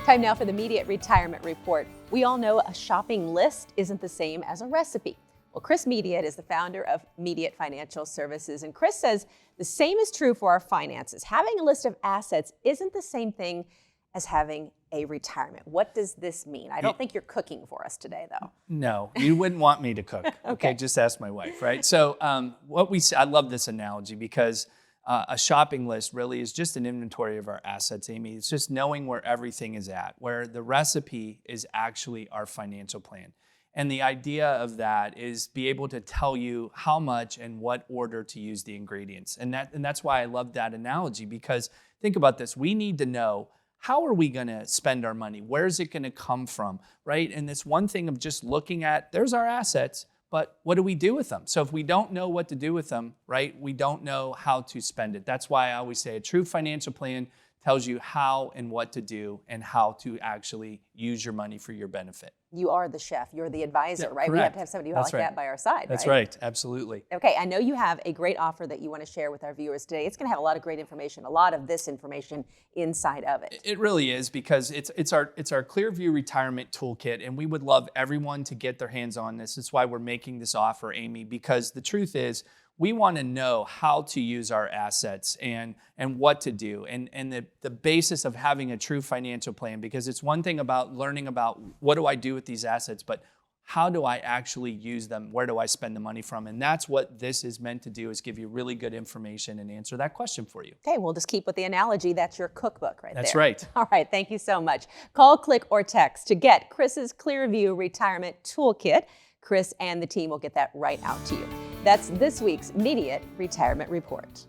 Time now for the Mediate Retirement Report. We all know a shopping list isn't the same as a recipe. Well, Chris Mediate is the founder of Mediate Financial Services, and Chris says the same is true for our finances. Having a list of assets isn't the same thing as having a retirement. What does this mean? I don't think you're cooking for us today, though. No, you wouldn't want me to cook. Okay, just ask my wife, right? So I love this analogy because a shopping list really is just an inventory of our assets, Amy. It's just knowing where everything is at, where the recipe is actually our financial plan. And the idea of that is be able to tell you how much and what order to use the ingredients. And that's why I love that analogy, because think about this. We need to know, how are we going to spend our money? Where is it going to come from, right? And this one thing of just looking at, there's our assets, but what do we do with them? So if we don't know what to do with them, right, we don't know how to spend it. That's why I always say a true financial plan tells you how and what to do and how to actually use your money for your benefit. You are the chef. You're the advisor, right? Correct. We have to have somebody like that by our side, That's right. Absolutely. Okay, I know you have a great offer that you want to share with our viewers today. It's going to have a lot of great information, a lot of this information inside of it. It really is, because it's our Clearview Retirement Toolkit, and we would love everyone to get their hands on this. That's why we're making this offer, Amy, because the truth is, we want to know how to use our assets and what to do, and the basis of having a true financial plan, because it's one thing about learning about what do I do with these assets, but how do I actually use them? Where do I spend the money from? And that's what this is meant to do, is give you really good information and answer that question for you. Okay, we'll just keep with the analogy. That's your cookbook right there. That's right. All right, thank you so much. Call, click, or text to get Chris's Clearview Retirement Toolkit. Chris and the team will get that right out to you. That's this week's Mediate Retirement Report.